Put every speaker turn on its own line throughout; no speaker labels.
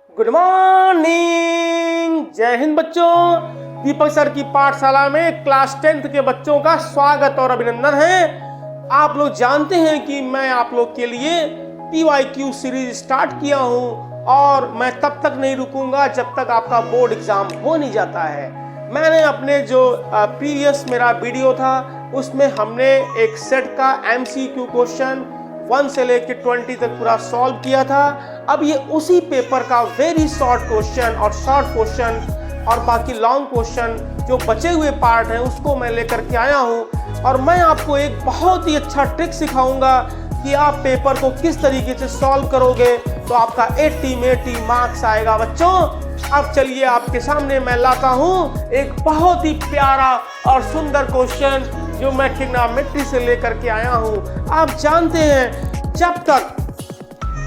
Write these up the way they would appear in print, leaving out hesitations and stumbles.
Good morning, जय हिंद बच्चों। दीपक sir की पाठशाला में क्लास 10th के बच्चों का स्वागत और अभिनंदन है। आप लोग जानते हैं कि मैं आप लोग के लिए PYQ सीरीज स्टार्ट किया हूं और मैं तब तक नहीं रुकूंगा जब तक आपका बोर्ड एग्जाम हो नहीं जाता है। मैंने अपने जो प्रीवियस मेरा वीडियो था उसमें हमने एक सेट का MCQ क्वेश्चन 1 से लेकर 20 तक पूरा सॉल्व किया था। अब ये उसी पेपर का वेरी शॉर्ट क्वेश्चन और शॉर्ट क्वेश्चन और बाकी लॉन्ग क्वेश्चन जो बचे हुए पार्ट हैं उसको मैं लेकर के आया हूँ और मैं आपको एक बहुत ही अच्छा ट्रिक सिखाऊंगा कि आप पेपर को किस तरीके से सॉल्व करोगे तो आपका 80 में 80 मार्क्स आएगा बच्चों। अब चलिए आपके सामने मैं लाता हूँ एक बहुत ही प्यारा और सुंदर क्वेश्चन जो मैं ट्रिग्नोमेट्री से लेकर के आया हूँ। आप जानते हैं जब तक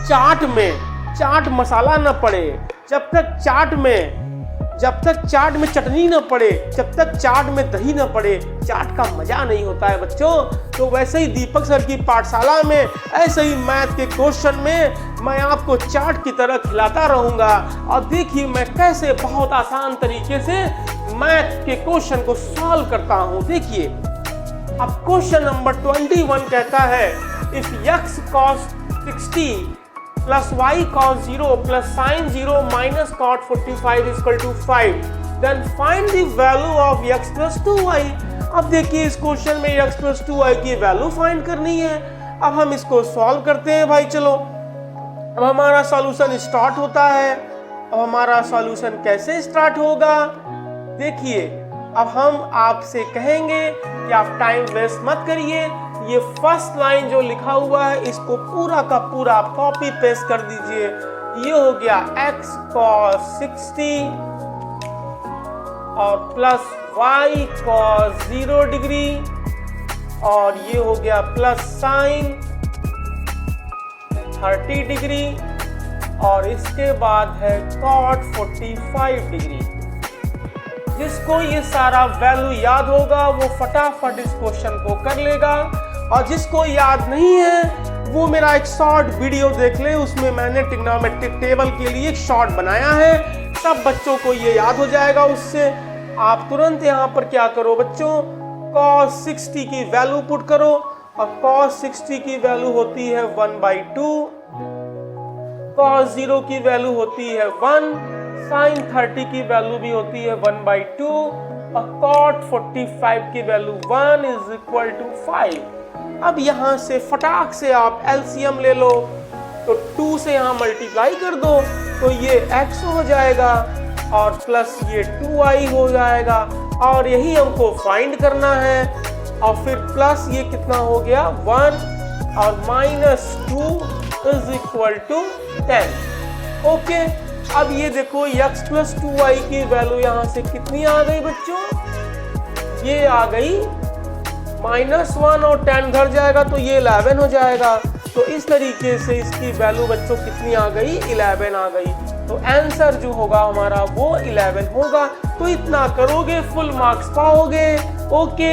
चाट मसाला न पड़े, जब तक चाट में चटनी न पड़े, जब तक चाट में दही न पड़े, चाट का मजा नहीं होता है बच्चों। तो वैसे ही दीपक सर की पाठशाला में ऐसे ही मैथ के क्वेश्चन में मैं आपको चाट की तरह खिलाता रहूंगा और देखिए मैं कैसे बहुत आसान तरीके से मैथ के क्वेश्चन को सॉल्व करता हूं। देखिए अब क्वेश्चन नंबर 21 कहता है if x cos 60 plus y cos 0 plus sin 0 minus cot 45 is equal to 5 then find the value of x plus 2y। अब देखिए इस क्वेश्चन में x plus 2y की वैल्यू फाइंड करनी है। अब हम इसको सॉल्व करते हैं भाई। चलो अब हमारा सॉल्यूशन स्टार्ट होता है। अब हमारा सॉल्यूशन कैसे स्टार्ट होगा देखिए। अब हम आपसे कहेंगे कि आप टाइम वेस्ट मत करिए। ये फर्स्ट लाइन जो लिखा हुआ है इसको पूरा का पूरा आप कॉपी पेस्ट कर दीजिए। ये हो गया x cos 60 और प्लस y cos 0 डिग्री और ये हो गया प्लस साइन 30 डिग्री और इसके बाद है cot 45 डिग्री। जिसको ये सारा वैल्यू याद होगा वो फटाफट इस क्वेश्चन को कर लेगा और जिसको याद नहीं है वो मेरा एक शॉर्ट वीडियो देख ले। उसमें मैंने ट्रिग्नोमेट्रिक टेबल के लिए एक शॉर्ट बनाया है। सब बच्चों को ये याद हो जाएगा उससे। आप तुरंत यहाँ पर क्या करो बच्चों, cos 60 की वैल्यू पुट करो और cos 60 की वैल्यू होती है 1/2, cos 0 की वैल्यू होती है 1, sin 30 की वैल्यू भी होती है 1/2 और cot 45 की वैल्यू 1 is equal to 5। अब यहाँ से फटाक से आप LCM ले लो तो 2 से यहाँ मल्टीप्लाई कर दो तो ये x हो जाएगा और प्लस ये 2y हो जाएगा और यही हमको फाइंड करना है। और फिर प्लस ये कितना हो गया 1 और -2 is equal to 10। ओके अब ये देखो x plus 2y की वैल्यू यहाँ से कितनी आ गई बच्चों, ये आ गई -1 और 10 घर जाएगा तो ये 11 हो जाएगा। तो इस तरीके से इसकी वैल्यू बच्चों कितनी आ गई, 11 आ गई। तो आंसर जो होगा हमारा वो 11 होगा। तो इतना करोगे फुल मार्क्स पाओगे। ओके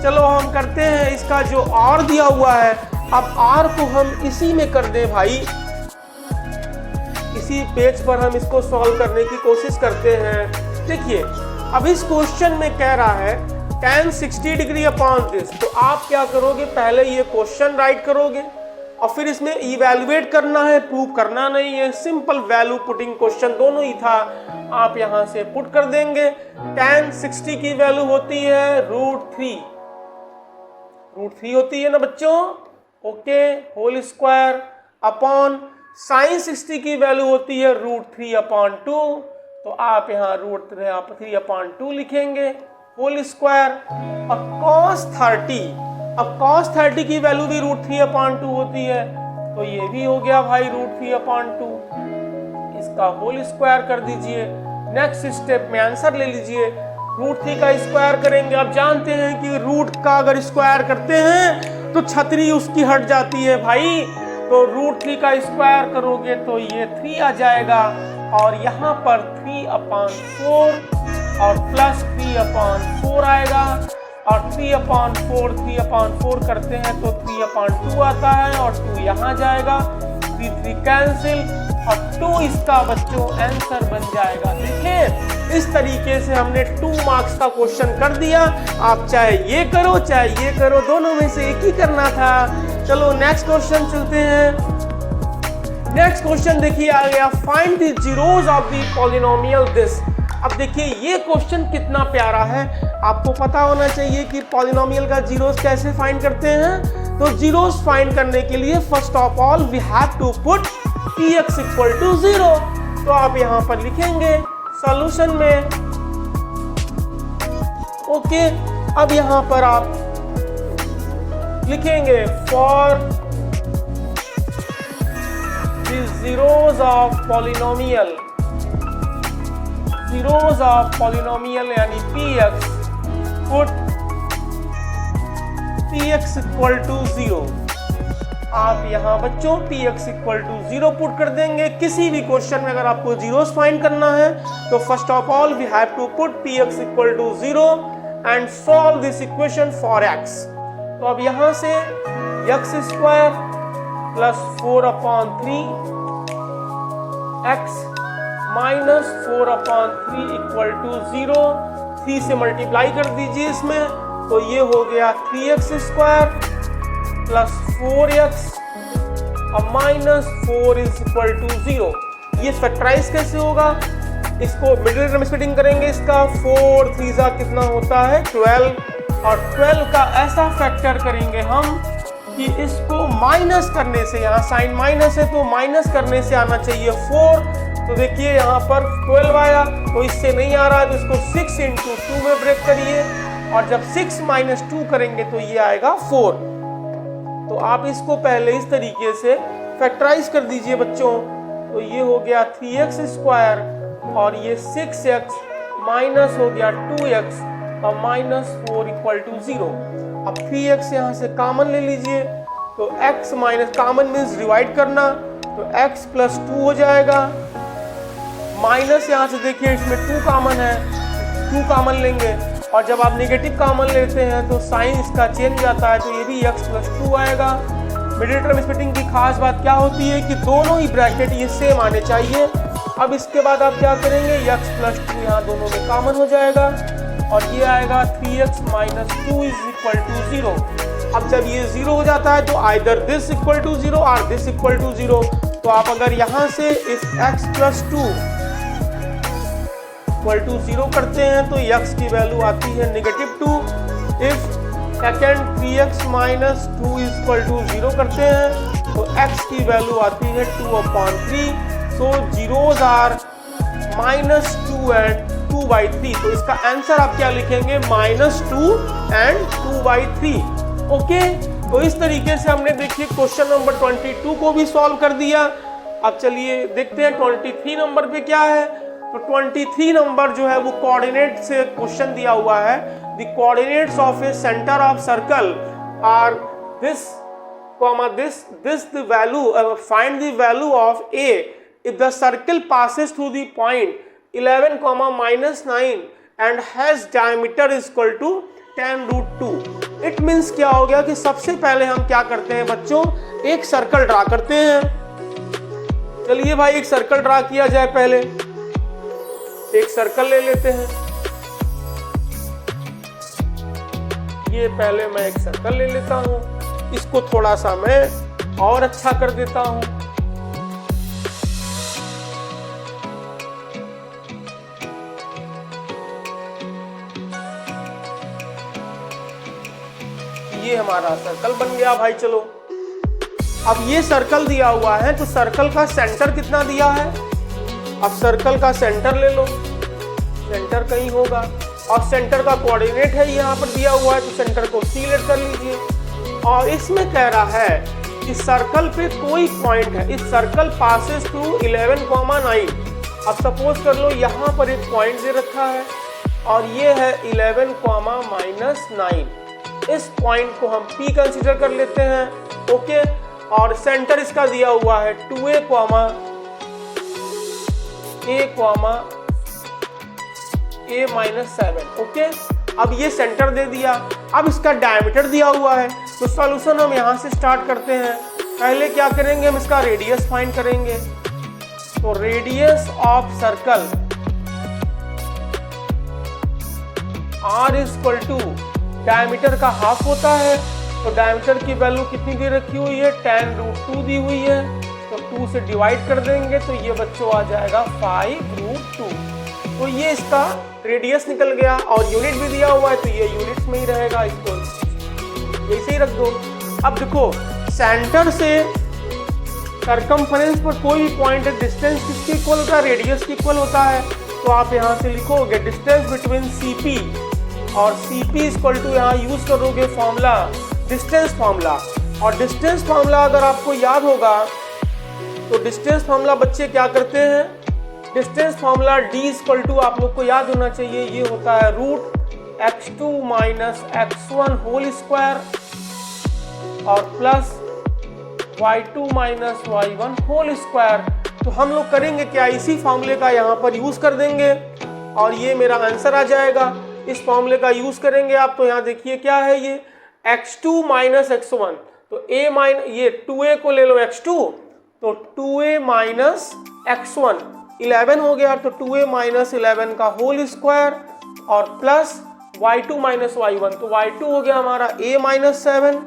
चलो हम करते हैं इसका जो R दिया हुआ है। अब R को हम इसी में कर दें भाई, इसी पेज पर हम इसको सॉल्व करने की कोशिश करते हैं। देखिए अब इस क्वेश्चन में कह रहा है tan 60 डिग्री अपॉन दिस। तो आप क्या करोगे, पहले ये क्वेश्चन राइट करोगे और फिर इसमें इवैल्यूएट करना है, प्रूव करना नहीं है। सिंपल वैल्यू पुटिंग क्वेश्चन दोनों ही था। आप यहाँ से पुट कर देंगे। tan 60 की वैल्यू होती है √3 होती है ना बच्चों। Okay whole square upon sin 60 की वैल्यू होती है √3/2। तो आप यहाँ √3/2 लिखेंगे होल स्क्वायर। और cos 30, अब cos 30 की वैल्यू भी √3/2 होती है तो ये भी हो गया भाई √3/2। इसका होल स्क्वायर कर दीजिए। नेक्स्ट स्टेप में आंसर ले लीजिए। √3 का स्क्वायर करेंगे। अब जानते हैं कि रूट का अगर स्क्वायर करते हैं तो छतरी उसकी हट जाती है भाई। तो √3 का स्क्वायर करोगे तो ये 3 आ जाएगा और यहाँ पर 3/4 और प्लस 3/4 आएगा और 3/4 करते हैं तो 3/2 आता है और 2 यहाँ जाएगा। 3 कैंसिल और 2 इसका बच्चों आंसर बन जाएगा। देखिए इस तरीके से हमने 2 मार्क्स का क्वेश्चन कर दिया। आप चाहे ये करो चाहे ये करो, दोनों में से एक ही करना था। चलो नेक्स्ट क्वेश्चन चलते हैं। नेक्स्ट क्वेश्चन देखिए आ गया, find the zeros of the polynomial this. अब देखिए ये क्वेश्चन कितना प्यारा है। आपको पता होना चाहिए कि पॉलिनोमियल का जीरोस कैसे फाइंड करते हैं। तो जीरोस फाइंड करने के लिए first of all we have to put px equal to 0। तो आप यहां पर लिखेंगे सॉल्यूशन में। ओके, अब यहां पर आप लिखेंगे for the zeros of polynomial यानी px, put px equal to 0। आप यहाँ बच्चों px इक्वल टू 0 पुट कर देंगे। किसी भी क्वेश्चन में अगर आपको जीरोस फाइंड करना है तो first of all we have to put px equal to 0 and solve this equation for x। तो अब यहाँ से x square plus 4/3 x minus 4/3 equal to 0। 3 से मल्टीप्लाई कर दीजिए इसमें, तो ये हो गया 3x स्क्वायर प्लस 4x और माइनस 4 इज इक्वल टू 0। ये फैक्टराइज कैसे होगा, इसको मिडिल टर्म स्प्लिटिंग करेंगे। इसका 4 3 कितना होता है 12, और 12 का ऐसा फैक्टर करेंगे हम कि इसको माइनस करने से, यहाँ साइन माइनस है तो माइनस करने से आना चाहिए 4। तो देखिए यहाँ पर 12 आया, तो इससे नहीं आ रहा है तो इसको 6 इंटू 2 में ब्रेक करिए, और जब 6 माइनस 2 करेंगे तो ये आएगा 4। तो आप इसको पहले इस तरीके से फैक्टराइज कर दीजिए बच्चों। तो ये हो गया 3x स्क्वायर और ये 6x माइनस हो गया 2x और माइनस 4 इक्वल टू 0। अब 3x यहाँ से कॉमन ले लीजिए, तो x minus common means divide करना, तो x प्लस 2 हो जाएगा। माइनस यहाँ से देखिए इसमें 2 कॉमन है, 2 कॉमन लेंगे, और जब आप नेगेटिव कॉमन लेते हैं तो साइन इसका चेंज आता है, तो ये भी x प्लस 2 आएगा। मिडिल टर्म स्प्लिटिंग की खास बात क्या होती है कि दोनों ही ब्रैकेट ये सेम आने चाहिए। अब इसके बाद आप क्या करेंगे, x प्लस 2 यहाँ दोनों में कॉमन हो जाएगा, और ये आएगा 3x minus 2 is equal to 0। अब जब ये 0 हो जाता है तो आइदर दिस इक्वल टू 0 और दिस इक्वल टू 0। तो आप अगर यहाँ से इस x प्लस 2 इक्वल टू 0 करते हैं तो x की वैल्यू आती है -2। If second 3x minus 2 is equal to 0 करते हैं तो x की वैल्यू आती है 2/3। सो जीरोज आर -2 एंड 2/3। तो इसका आंसर आप क्या लिखेंगे, -2 एंड 2/3। ओके, तो इस तरीके से हमने देखिए क्वेश्चन नंबर 22 को भी सॉल्व कर दिया। अब चलिए देखते हैं 23 नंबर पे क्या है। तो 23 नंबर जो है वो कोऑर्डिनेट से क्वेश्चन दिया हुआ है। The coordinates of a centre of circle are this comma this the value, find the value of a if the circle passes through the point 11, -9 and has diameter is equal to 10√2। It means क्या हो गया कि सबसे पहले हम क्या करते हैं बच्चों, एक सर्कल ड्रा करते हैं। चलिए भाई एक सर्कल ड्रा किया जाए। पहले एक सर्कल ले लेते हैं। ये पहले मैं एक सर्कल ले लेता हूं, इसको थोड़ा सा मैं और अच्छा कर देता हूं। ये हमारा सर्कल बन गया भाई। चलो अब ये सर्कल दिया हुआ है तो सर्कल का सेंटर कितना दिया है, अब सर्कल का सेंटर ले लो, सेंटर कहीं होगा, और सेंटर का कोऑर्डिनेट है यहाँ पर दिया हुआ है, तो सेंटर को सिलेक्ट कर लीजिए। और इसमें कह रहा है कि सर्कल पे कोई पॉइंट है, इस सर्कल पासेस थ्रू 11,9। अब सपोज कर लो यहाँ पर एक पॉइंट दे रखा है और ये है 11,-9। इस पॉइंट को हम P कंसीडर कर लेते हैं। ओके, और सेंटर इसका दिया हुआ है 2a, a-7। ओके, अब ये सेंटर दे दिया। अब इसका डायमीटर दिया हुआ है, तो सॉल्यूशन हम यहाँ से स्टार्ट करते हैं। पहले क्या करेंगे, हम इसका रेडियस फाइंड करेंगे। तो radius of circle r is equal to diameter का हाफ होता है, तो डायमीटर की वैल्यू कितनी दे रखी हुई है, 10√2 दी हुई है, तो 2 से डिवाइड कर देंगे तो ये बच्चों आ जाएगा 5√2। तो ये इसका रेडियस निकल गया और यूनिट भी दिया हुआ है तो ये यूनिट्स में ही रहेगा, इसको ऐसे ही रख दो। अब देखो सेंटर से सर्कमफरेंस पर कोई भी पॉइंट है, डिस्टेंस किसके इक्वल होता है, रेडियस के इक्वल होता है, तो आप यहाँ से लिखोगे डिस्टेंस बिटवीन CP और CP इक्वल टू यहाँ यूज करोगे फॉर्मूला, डिस्टेंस फॉर्मूला। और डिस्टेंस फॉर्मूला अगर आपको याद होगा तो डिस्टेंस फॉर्मूला बच्चे क्या करते हैं, distance formula D equal to आप लोग को याद होना चाहिए, ये होता है √x2 - x1 होल स्क्वायर और plus y2 - y1 whole square. तो हम लोग करेंगे क्या, इसी फॉर्मूले का यहाँ पर यूज कर देंगे और ये मेरा आंसर आ जाएगा। इस फॉर्मूले का यूज करेंगे आप, तो यहाँ देखिए क्या है, ये x2 - x1, तो ये 2a को ले लो x2, तो 2a - x1 11 हो गया, तो 2a - 11 का होल स्क्वायर और प्लस y2 - y1, तो y2 हो गया हमारा a - 7,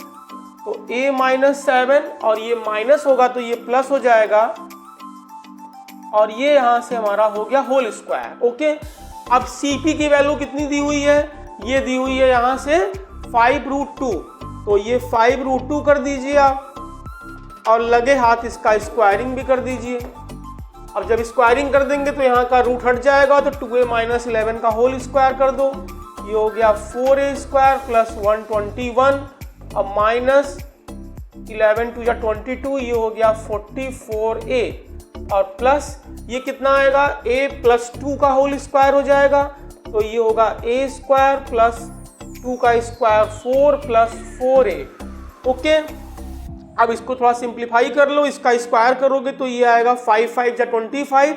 तो a - 7 और ये माइनस होगा तो ये प्लस हो जाएगा और ये यहाँ से हमारा हो गया होल स्क्वायर। ओके, अब CP की वैल्यू कितनी दी हुई है, ये दी हुई है यहाँ से 5√2, तो ये 5√2 कर दीजिए आप और लगे हाथ इसका स्क्वायरिंग भी कर दीजिए। अब जब स्क्वायरिंग कर देंगे तो यहाँ का रूट हट जाएगा, तो 2a - 11 का होल स्क्वायर कर दो, ये हो गया 4a² प्लस 121, अब माइनस 11 2 या 22, ये हो गया 44a और प्लस ये कितना आएगा, a + 2 का होल स्क्वायर हो जाएगा, तो ये होगा a² प्लस 2 का स्क्वायर 4 प्लस 4a। ओके, अब इसको थोड़ा सिंप्लीफाई कर लो, इसका स्क्वायर करोगे तो ये आएगा 5 5 जा 25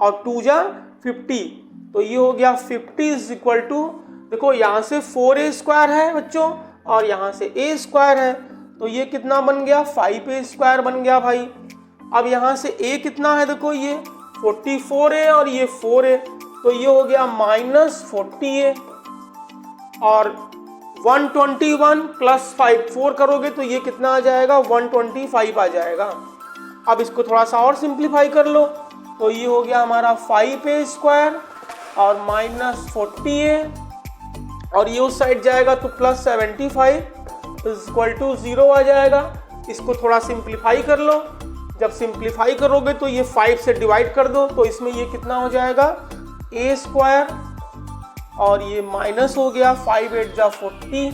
और 2 जा 50, तो ये हो गया 50 इज इक्वल टू, देखो यहाँ से 4a² है बच्चों और यहाँ से a² है, तो ये कितना बन गया, 5a² बन गया भाई। अब यहाँ से a कितना है, देखो ये 44a और ये 4a, तो ये हो गया -40a और 121 प्लस 5 4 करोगे तो ये कितना आ जाएगा, 125 आ जाएगा। अब इसको थोड़ा सा और सिंप्लीफाई कर लो, तो ये हो गया हमारा 5a² और -40a और ये उस साइड जाएगा तो प्लस 75 इज इक्वल टू 0 आ जाएगा। इसको थोड़ा सिंप्लीफाई कर लो, जब सिंप्लीफाई करोगे तो ये 5 से डिवाइड कर दो, तो इसमें ये कितना हो जाएगा, a² और ये माइनस हो गया 5 8 जा 40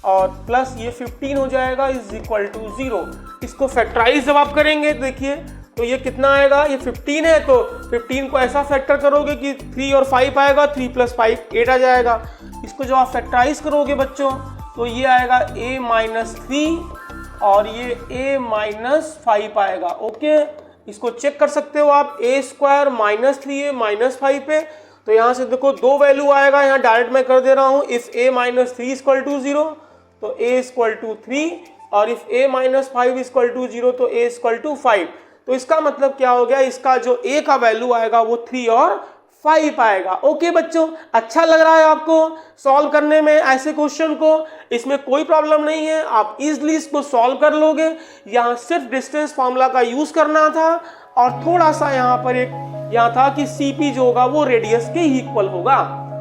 और प्लस ये 15 हो जाएगा इज इक्वल टू 0। इसको फैक्टराइज जब आप करेंगे देखिए तो ये कितना आएगा, ये 15 है तो 15 को ऐसा फैक्टर करोगे कि 3 और 5 आएगा, 3 + 5 8 आ जाएगा। इसको जब आप फैक्टराइज करोगे बच्चों तो ये आएगा a - 3 और ये a - 5 आएगा। ओके, इसको चेक कर सकते हो आप, a² - 3a - 5 पे, तो यहाँ से देखो 2 वैल्यू आएगा, यहाँ डायरेक्ट मैं कर दे रहा हूँ, इफ a - 3 इक्वल टू 0 तो a इक्वल टू 3 और इफ a - 5 इक्वल टू 0 तो a इक्वल टू 5। तो इसका मतलब क्या हो गया, इसका जो a का वैल्यू आएगा वो 3 और 5 आएगा। ओके बच्चों, अच्छा लग रहा है आपको सॉल्व करने में ऐसे क्वेश्चन को, इसमें कोई प्रॉब्लम नहीं है, आप इजीली इसको सॉल्व कर लोगे। यहाँ सिर्फ डिस्टेंस फार्मूला का यूज करना था और थोड़ा सा यहाँ पर यहाँ था कि CP जो होगा वो रेडियस के इक्वल होगा।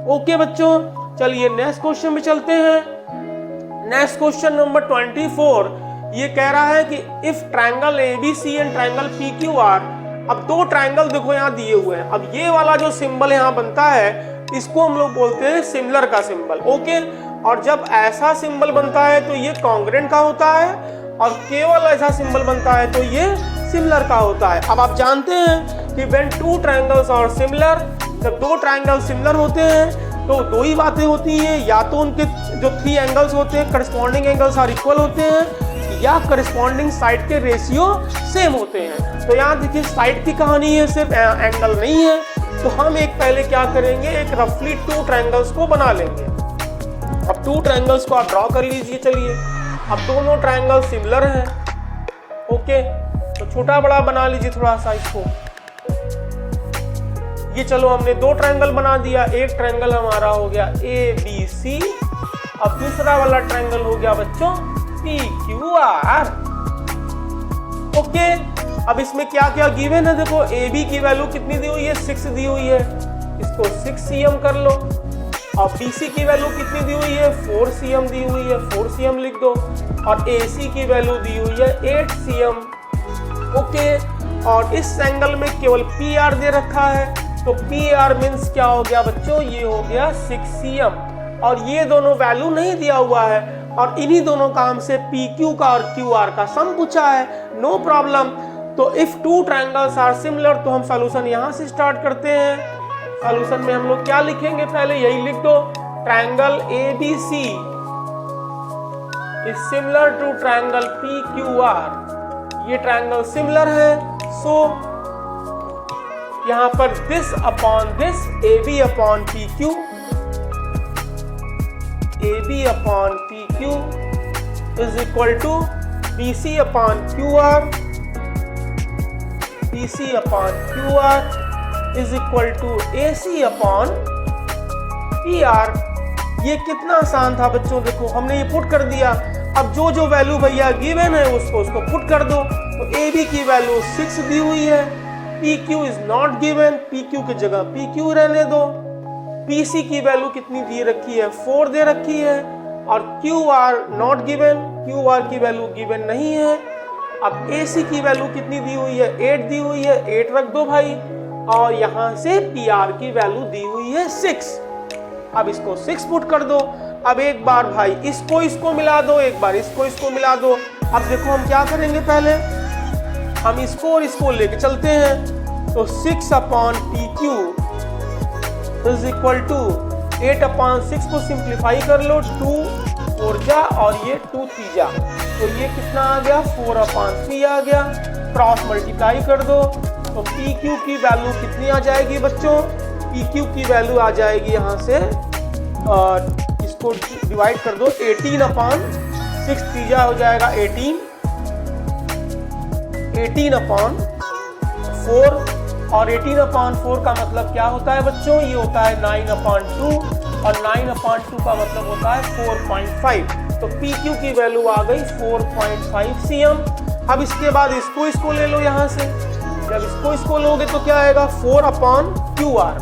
ओके बच्चों, चलिए नेक्स्ट क्वेश्चन में चलते हैं। नेक्स्ट क्वेश्चन नंबर 24 ये कह रहा है कि if triangle ABC and triangle PQR, अब 2 ट्रायंगल देखो यहाँ दिए हुए हैं, अब ये वाला जो सिंबल यहाँ बनता है इसको हम लोग बोलते हैं सिमिलर का सिंबल। ओके, और जब ऐसा सिंबल बनता है तो ये कॉन्ग्रुएंट का होता है और केवल ऐसा सिंबल बनता है तो ये सिमिलर का होता है। अब आप जानते हैं कि व्हेन 2 ट्रायंगल्स आर सिमिलर, जब 2 ट्रायंगल सिमिलर होते हैं तो 2 ही बातें होती हैं, या तो उनके जो 3 एंगल्स होते हैं करस्पॉन्डिंग एंगल्स आर इक्वल होते हैं या करस्पॉन्डिंग साइड के रेशियो सेम होते हैं। तो यहाँ देखिए साइड की कहानी है, सिर्फ एंगल नहीं है। तो हम एक पहले क्या करेंगे, एक रफली 2 ट्रायंगल्स को बना लेंगे। अब 2 ट्रायंगल्स को आप ड्रॉ कर लीजिए। चलिए, अब दोनों ट्रायंगल सिमिलर हैं। ओके, तो छोटा बड़ा बना लीजिए थोड़ा सा इसको। ये चलो हमने दो ट्रायंगल बना दिया, एक ट्रायंगल हमारा हो गया ABC, अब दूसरा वाला ट्रायंगल हो गया बच्चों PQR। ओके, अब इसमें क्या क्या गिवन है, देखो AB की वैल्यू कितनी दी हुई है, 6 दी हुई है, इसको 6 cm कर लो। और BC की वैल्यू कितनी दी हुई है, 4 cm दी हुई है, 4 cm लिख दो। और AC की वैल्यू दी हुई है 8 cm। ओके, और इस एंगल में केवल PR दे रखा है, तो PR मीन्स क्या हो गया बच्चों, ये हो गया 6 cm। और ये दोनों वैल्यू नहीं दिया हुआ है, और इन्हीं दोनों का हमसे PQ का और QR का सम पूछा है, नो प्रॉब्लम। तो if two triangles are similar, तो हम सॉल्यूशन यहाँ से स्टार्ट करते हैं। सॉल्यूशन में हम लोग क्या लिखेंगे, पहले यही लिख दो, triangle ABC is similar to triangle PQR। ये ट्रायंगल सिमिलर है, सो यहां पर this upon this, AB upon PQ, AB upon PQ is equal to BC upon QR, BC upon QR is equal to AC upon PR। ये कितना आसान था बच्चों, देखो हमने ये पुट कर दिया। अब जो जो वैल्यू भैया गिवन है उसको पुट कर दो। तो AB की वैल्यू 6 दी हुई है, PQ is not given, PQ की जगह PQ रहने दो। BC की वैल्यू कितनी दी रखी है, 4 दे रखी है। और QR नॉट गिवन, QR की वैल्यू गिवन नहीं है। अब AC की वैल्यू कितनी दी हुई है, 8 दी हुई है, 8 रख दो भाई। और यहां से PR की वैल्यू दी हुई है 6। अब इसको 6 पुट कर दो। अब एक बार भाई इसको मिला दो, एक बार इसको मिला दो। अब देखो हम क्या करेंगे, पहले हम इसको और इसको लेके चलते हैं। तो 6 upon PQ is equal to 8 upon 6 को सिंप्लीफाई कर लो, 2 4 जा और ये 2 3 जा, तो ये कितना आ गया, 4 अपॉन 3 आ गया। क्रॉस मल्टीप्लाई कर दो, तो PQ की वैल्यू कितनी आ जाएगी बच्चों, PQ की वैल्यू आ जाएगी यहाँ से, इसको डिवाइड कर दो, 18 अपॉन 6 तीजा हो जाएगा 18, 18 अपॉन 4। और 18 अपॉन 4 का मतलब क्या होता है बच्चों, ये होता है 9 अपॉन 2, और 9 अपॉन 2 का मतलब होता है 4.5। तो PQ की वैल्यू आ गई 4.5 cm। अब इसके बाद इसको ले लो यहाँ से, जब इसको लोगे तो क्या आएगा, 4 upon QR,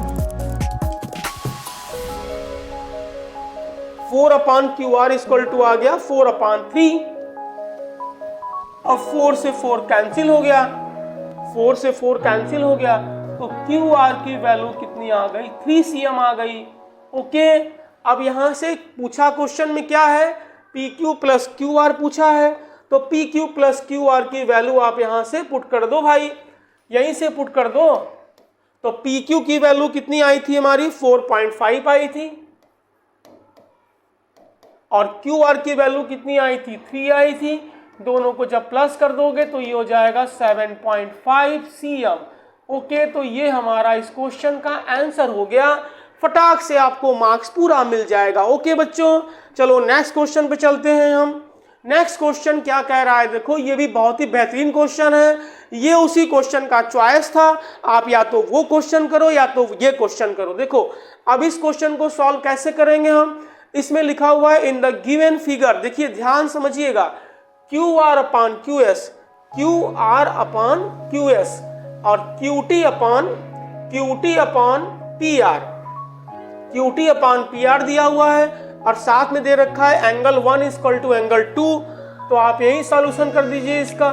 4 upon QR equal to आ गया 4 अपॉन 3। अब 4 से 4 कैंसिल हो गया, 4 से 4 कैंसिल हो गया, तो QR की वैल्यू कितनी आ गई, 3 cm आ गई। ओके, अब यहां से पूछा क्वेश्चन में क्या है, PQ प्लस QR पूछा है, तो PQ प्लस QR की वैल्यू आप यहां से पुट कर दो भाई, यहीं से पुट कर दो। तो PQ की वैल्यू कितनी आई थी हमारी, 4.5 आई थी, और QR की वैल्यू कितनी आई थी, 3 आई थी। दोनों को जब प्लस कर दोगे तो ये हो जाएगा 7.5 cm। ओके, तो ये हमारा इस क्वेश्चन का आंसर हो गया, फटाक से आपको मार्क्स पूरा मिल जाएगा। ओके बच्चों, चलो नेक्स्ट क्वेश्चन पे चलते हैं हम। नेक्स्ट क्वेश्चन क्या कह रहा है, देखो ये भी बहुत ही बेहतरीन क्वेश्चन है, ये उसी क्वेश्चन का चॉइस था, आप या तो वो क्वेश्चन करो या तो ये क्वेश्चन करो। देखो अब इस क्वेश्चन को सॉल्व कैसे करेंगे हम, इसमें लिखा हुआ है इन द गिवन फिगर, देखिए ध्यान समझिएगा, QR upon QS, QR upon QS और QT upon PR, QT upon PR दिया हुआ है, और साथ में दे रखा है एंगल 1 इक्वल टू एंगल 2। तो आप यही सॉल्यूशन कर दीजिए इसका।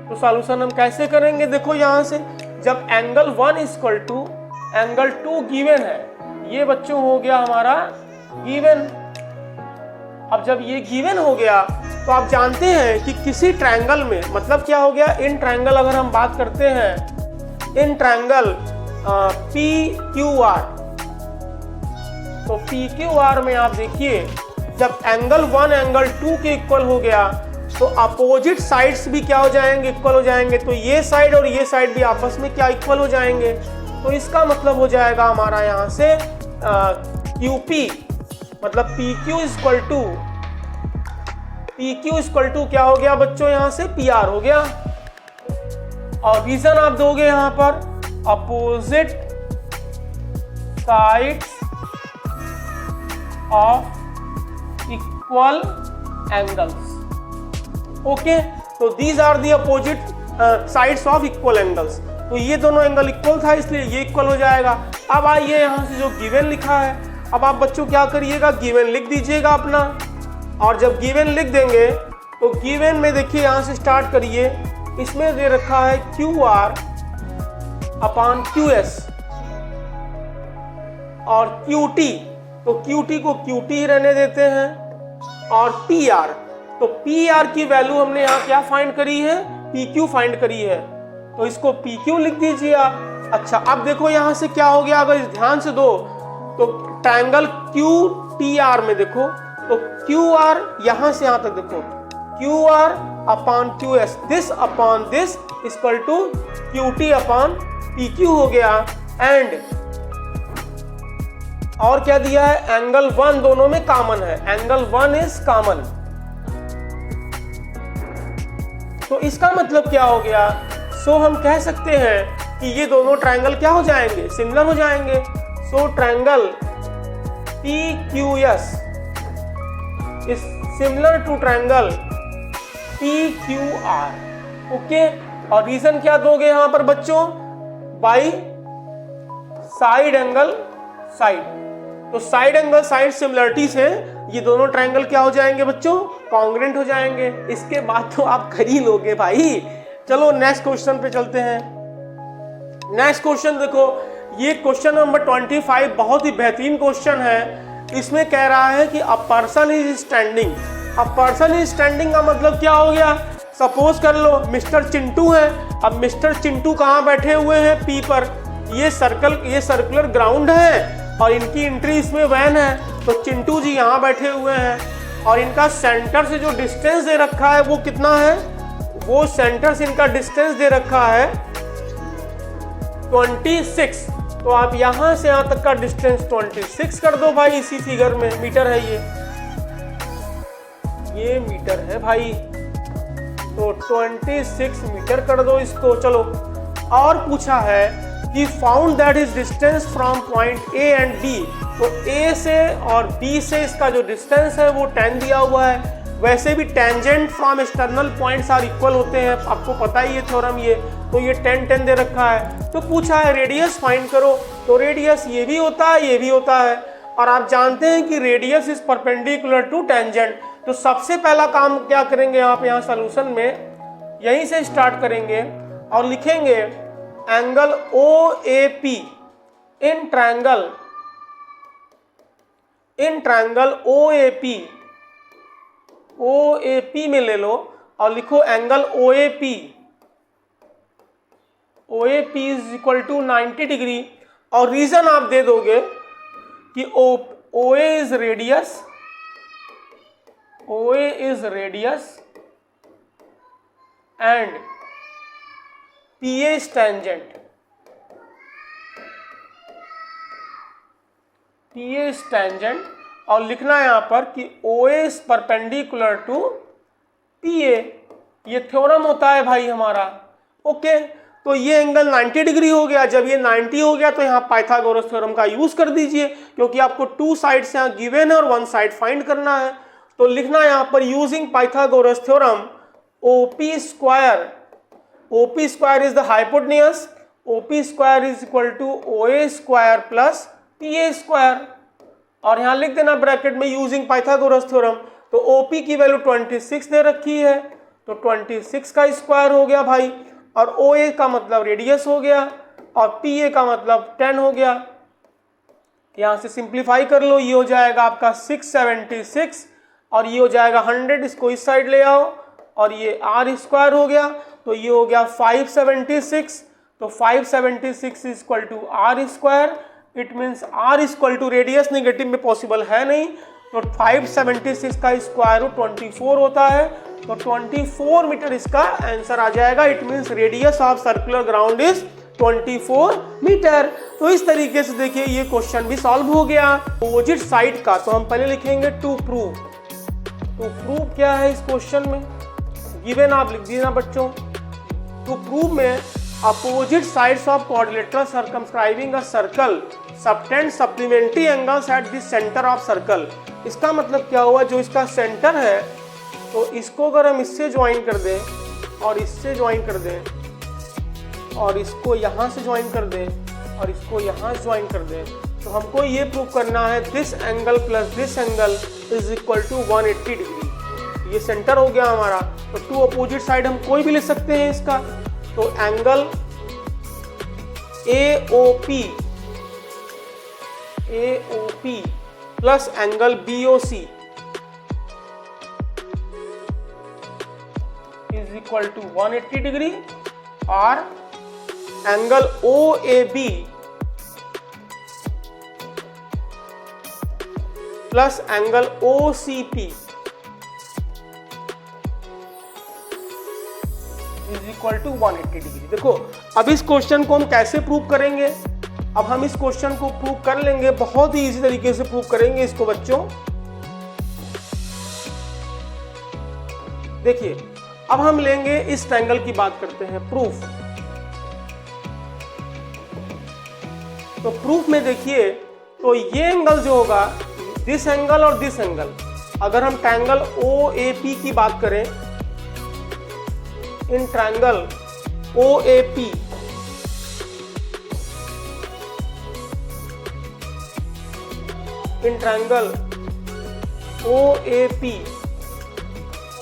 तो सॉल्यूशन हम कैसे करेंगे, देखो यहाँ से, जब angle 1 equal to angle 2 given है, ये बच्चों हो गया हमारा गिवन। अब जब ये गिवन हो गया तो आप जानते हैं कि किसी ट्रायंगल में, मतलब क्या हो गया, इन ट्रायंगल अगर हम बात करते हैं, इन ट्रायंगल PQR, तो PQR में आप देखिए जब एंगल 1 एंगल 2 के इक्वल हो गया तो अपोजिट साइड्स भी क्या हो जाएंगे, इक्वल हो जाएंगे। तो ये साइड और ये साइड भी आपस में क्या इक्वल हो जाएंगे। तो इसका मतलब हो जाएगा हमारा यहाँ से QP, मतलब PQ इक्वल टू क्या हो गया बच्चों, यहाँ से PR हो गया। और रीजन आप दोगे यहाँ पर, opposite sides of equal angles. Okay, तो these are the opposite sides of equal angles. तो ये दोनों एंगल इक्वल था इसलिए ये इक्वल हो जाएगा। अब आइए यहाँ से जो गिवन लिखा है, अब आप बच्चों क्या करिएगा, गिवन लिख दीजिएगा अपना, और जब गिवन लिख देंगे तो गिवन में देखिए यहाँ से स्टार्ट करिए, इसमें दे रखा है QR अपॉन QS और QT, तो QT को QT ही रहने देते हैं, और PR, तो PR की वैल्यू हमने यहाँ क्या फाइंड करी है, PQ फाइंड करी है, तो इसको PQ लिख दीजिए आप। अच्छा, अब देखो यहाँ से क्या हो गया, अगर ध्यान से दो तो ट्रायंगल QTR में देखो तो QR यहाँ से यहाँ तक देखो QR upon QS, this upon this equal to QT upon PQ हो गया। एंड और क्या दिया है, एंगल 1 दोनों में कॉमन है, एंगल 1 इज कॉमन। तो इसका मतलब क्या हो गया, सो हम कह सकते हैं कि ये दोनों ट्रायंगल क्या हो जाएंगे, सिमिलर हो जाएंगे। So triangle PQS is similar to triangle PQR। Okay, और रीजन क्या दोगे यहां पर बच्चों, बाई साइड एंगल साइड, तो साइड एंगल साइड सिमिलरिटी से ये दोनों ट्रायंगल क्या हो जाएंगे बच्चों, कॉन्ग्रुएंट हो जाएंगे। इसके बाद तो आप कर ही लोगे भाई। चलो नेक्स्ट क्वेश्चन पे चलते हैं। नेक्स्ट क्वेश्चन देखो, ये क्वेश्चन नंबर 25 बहुत ही बेहतरीन क्वेश्चन है। इसमें कह रहा है कि a person is standing. A person is standing का मतलब क्या हो गया, सपोज कर लो मिस्टर चिंटू है। अब मिस्टर चिंटू कहाँ बैठे हुए हैं, पी पर। ये सर्कुलर ग्राउंड है और इनकी एंट्री इसमें वैन है, तो चिंटू जी यहाँ बैठे हुए हैं और इनका सेंटर से जो डिस्टेंस दे रखा है वो कितना है, वो सेंटर से इनका डिस्टेंस दे रखा है 26। तो आप यहां से यहां तक का डिस्टेंस 26 कर दो भाई, इसी फिगर में मीटर है ये मीटर है भाई, तो 26 मीटर कर दो इसको। चलो, और पूछा है कि found that is distance from point A and B. तो ए से और बी से इसका जो डिस्टेंस है वो 10 दिया हुआ है। वैसे भी tangent from external points are equal होते हैं, आपको पता ही है थ्योरम ये, तो ये 10 दे रखा है। तो पूछा है रेडियस फाइंड करो, तो रेडियस ये भी होता है ये भी होता है, और आप जानते हैं कि radius is perpendicular to tangent. तो सबसे पहला काम क्या करेंगे आप यहाँ सोल्यूशन में, यहीं से स्टार्ट करेंगे और लिखेंगे angle OAP in triangle OAP में ले लो और लिखो angle OAP is equal to 90 degree. और रीजन आप दे दोगे कि OA is radius and PA is tangent. और लिखना है यहाँ पर कि OA is perpendicular to PA, ये थ्योरम होता है भाई हमारा। ओके, तो ये एंगल 90 डिग्री हो गया। जब ये 90 हो गया तो यहाँ पाइथागोरस थ्योरम का यूज कर दीजिए, क्योंकि आपको 2 साइड्स यहाँ गिवन है और 1 साइड फाइंड करना है। तो लिखना है यहाँ पर using Pythagoras theorem OP square is the hypotenuse, OP square is equal to OA square plus PA square, और यहाँ लिख देना ब्रैकेट में यूजिंग पाइथागोरस थ्योरम। तो OP की वैल्यू 26 दे रखी है, तो 26 का स्क्वायर हो गया भाई, और OA का मतलब रेडियस हो गया और PA का मतलब 10 हो गया। यहाँ से सिंप्लीफाई कर लो, ये हो जाएगा आपका 676 और ये हो जाएगा 100, इसको इस साइड ले आओ, और ये R स्क्वायर हो गया, तो ये हो गया 576। तो 576 is equal to R square, it means R equal to radius negative में पॉसिबल है नहीं, तो 576 का स्क्वायर रूट 24 होता है, तो 24 मीटर इसका आंसर आ जाएगा। It means radius of circular ground is 24 metre. तो इस तरीके से देखिए ये क्वेश्चन भी सॉल्व हो गया। अपोजिट साइड का तो हम पहले लिखेंगे टू प्रूव। तो प्रूव क्या है इस क्वेश्चन में, गिवन आप लिख दीजिए ना बच्चों। टू प्रूव में opposite sides of quadrilateral circumscribing a circle subtend supplementary angles at the centre of circle. इसका मतलब क्या हुआ, जो इसका सेंटर है तो इसको अगर हम इससे ज्वाइन कर दें और इससे ज्वाइन कर दें और इसको यहाँ से ज्वाइन कर दें और इसको यहाँ से ज्वाइन कर दें, तो हमको ये प्रूव करना है this angle plus this angle is equal to 180 degree. ये सेंटर हो गया हमारा। तो टू अपोजिट साइड हम कोई भी ले सकते हैं इसका। तो angle AOP plus angle BOC is equal to 180 degree और angle OAB plus angle OCP is equal to 180 degree. देखो अब इस क्वेश्चन को हम कैसे प्रूव करेंगे। अब हम इस क्वेश्चन को प्रूव कर लेंगे, बहुत ही इजी तरीके से प्रूव करेंगे इसको बच्चों। देखिए अब हम लेंगे इस ट्रायंगल की बात करते हैं प्रूफ। तो प्रूफ में देखिए तो ये एंगल जो होगा, दिस एंगल और दिस एंगल, अगर हम ट्रायंगल OAP की बात करें, इन ट्रायंगल OAP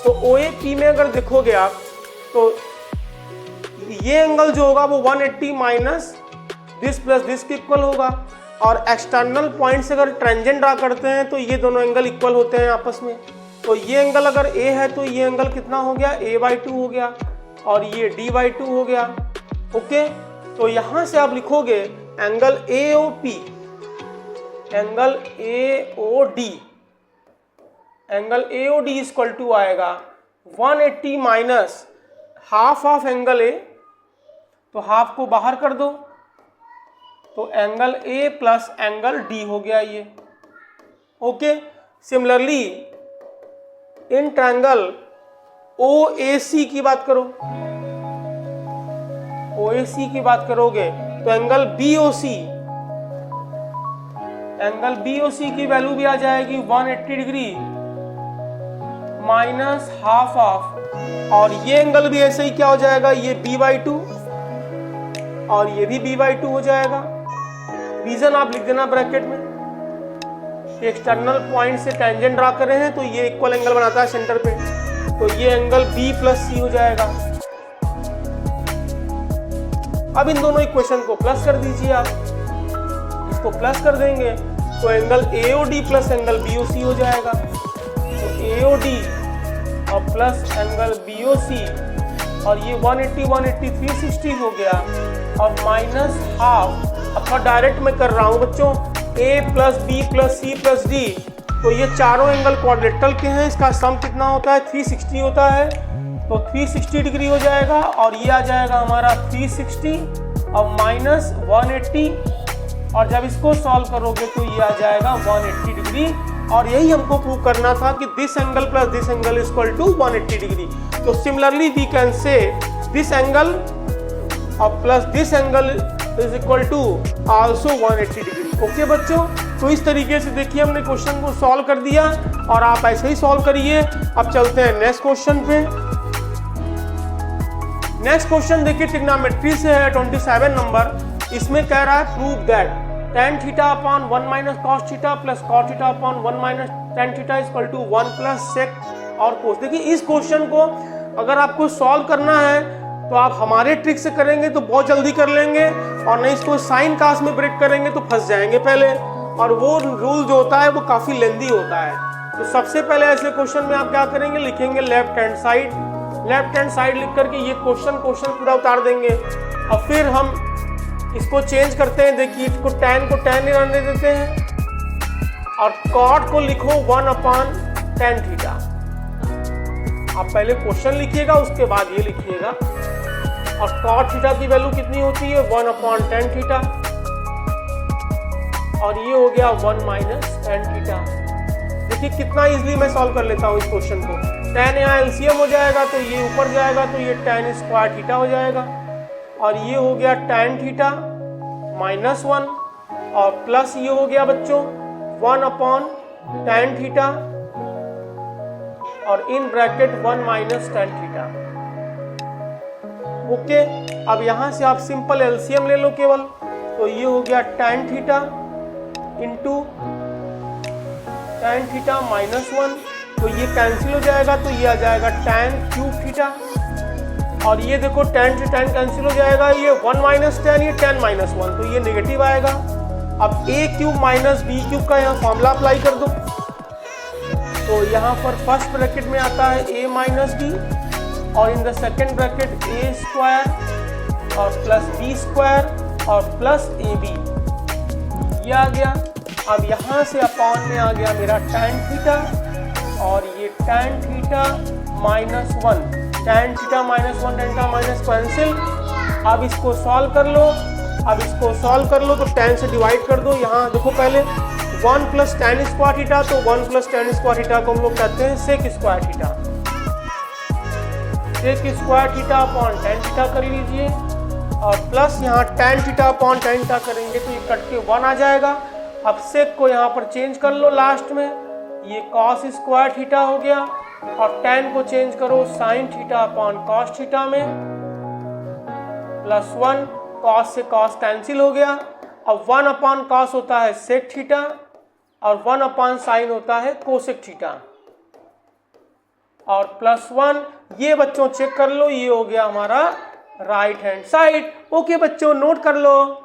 तो OAP में अगर देखोगे आप तो ये एंगल जो होगा वो 180 माइनस दिस प्लस दिस के इक्वल होगा। और एक्सटर्नल पॉइंट से अगर ट्रेंजेंट ड्रा करते हैं तो ये दोनों एंगल इक्वल होते हैं आपस में। तो ये एंगल अगर A है तो ये एंगल कितना हो गया, A/2 हो गया और ये D/2 हो गया। ओके, तो यहां से आप लिखोगे angle AOP, angle AOD equal to आएगा 180 minus half of angle A, तो हाफ को बाहर कर दो तो angle A plus angle D हो गया ये। Okay, similarly in triangle OAC की बात करो, OAC की बात करोगे तो एंगल BOC की वैल्यू भी आ जाएगी 180 डिग्री माइनस हाफ ऑफ, और ये एंगल भी ऐसे ही क्या हो जाएगा, ये B/2 और ये भी B/2 हो जाएगा। रीजन आप लिख देना ब्रैकेट में, एक्सटर्नल पॉइंट से टेंजेंट ड्रा कर रहे हैं तो ये इक्वल एंगल बनाता है सेंटर पे, तो ये एंगल B प्लस C हो जाएगा। अब इन दोनों इक्वेशन को प्लस कर दीजिए आप, इसको प्लस कर देंगे तो angle AOD plus angle BOC हो जाएगा। तो AOD और प्लस एंगल BOC और ये 180 360 हो गया और माइनस हाफ। अब डायरेक्ट मैं कर रहा हूं बच्चों, A plus B plus C plus D, तो ये चारों एंगल क्वाड्रिलेटरल के हैं, इसका सम कितना होता है 360 होता है, तो 360 डिग्री हो जाएगा और ये आ जाएगा हमारा 360 और माइनस 180, और जब इसको सॉल्व करोगे तो ये आ जाएगा 180 डिग्री। और यही हमको प्रूव करना था कि this angle plus this angle is equal to 180 degree. तो similarly we can say this angle और plus this angle is equal to also 180 degree. Okay बच्चों, तो इस तरीके से देखिए हमने क्वेश्चन को सॉल्व कर दिया और आप ऐसे ही सॉल्व करिए। अब चलते हैं नेक्स्ट क्वेश्चन पे। नेक्स्ट क्वेश्चन देखिए ट्रिग्नोमेट्री से है 27 नंबर। इसमें कह रहा है prove that tan theta upon 1 minus cos theta plus cos theta upon 1 minus tan theta is equal to 1 plus sec और कोस। देखिए इस क्वेश्चन को अगर आपको सॉल्व करना है तो आप हमारे ट्रिक से करेंगे तो बहुत जल्दी कर लेंगे, और नहीं इसको साइन कास्ट में ब्रेक करेंगे तो फंस जाएंगे पहले, और वो रूल जो होता है वो काफी लेंदी होता है। तो सबसे पहले ऐसे क्वेश्चन में आप क्या करेंगे, लिखेंगे लेफ्ट हैंड साइड लिख करके ये क्वेश्चन पूरा उतार देंगे। और फिर हम इसको चेंज करते हैं, देखिए इसको tan को tan नहीं रहने देते हैं और cot को लिखो 1 अपॉन tan थीटा। आप पहले क्वेश्चन लिखिएगा उसके बाद ये लिखिएगा, और cot थीटा की वैल्यू कितनी होती है 1 अपॉन tan थीटा, और ये हो गया 1 माइनस tan थीटा। देखिए कितना इजीली मैं सॉल्व कर लेता हूँ इस क्वेश्चन को। tan यहाँ एलसीएम हो जाएगा तो ये ऊपर जाएगा तो ये tan स्क्वायर थीटा हो जाएगा, और ये हो गया tan थीटा -1 और प्लस ये हो गया बच्चों 1 अपॉन tan थीटा और in bracket 1 minus tan theta. Okay, अब यहां से आप सिंपल एलसीएम ले लो केवल, तो ये हो गया tan theta into tan theta -1, तो ये कैंसिल हो जाएगा, तो ये आ जाएगा tan क्यूब थीटा। और ये देखो tan से tan कैंसिल हो जाएगा, ये 1 माइनस tan, ये tan -1, तो ये नेगेटिव आएगा। अब a cube minus B cube का यहाँ फॉर्मूला अप्लाई कर दो, तो यहाँ पर फर्स्ट ब्रैकेट में आता है a माइनस बी और in the second bracket a square और प्लस b स्क्वायर और प्लस ab, ये आ गया। अब यहाँ से अपॉन में आ गया मेरा tan थीटा और ये tan theta -1, tan theta -1 tan theta minus cancel. अब इसको सॉल्व कर लो, अब इसको सॉल्व कर लो तो tan से डिवाइड कर दो। यहाँ देखो पहले 1 प्लस tan स्क्वायर थीटा, तो 1 प्लस tan स्क्वायर थीटा को हम लोग कहते हैं sec square theta, sec square theta upon tan theta कर लीजिए और प्लस यहाँ tan theta upon tan theta करेंगे तो ये कट के 1 आ जाएगा। अब सेक को यहाँ पर चेंज कर लो लास्ट में, ये cos स्क्वायर थीटा हो गया और tan को चेंज करो sin theta upon cos theta में, प्लस 1, cos से cos कैंसिल हो गया। अब 1 अपॉन cos होता है सेक थीटा और 1 अपॉन sin होता है कोसेक थीटा और प्लस 1, ये बच्चों चेक कर लो, ये हो गया हमारा राइट हैंड साइड। ओके बच्चों, नोट कर लो।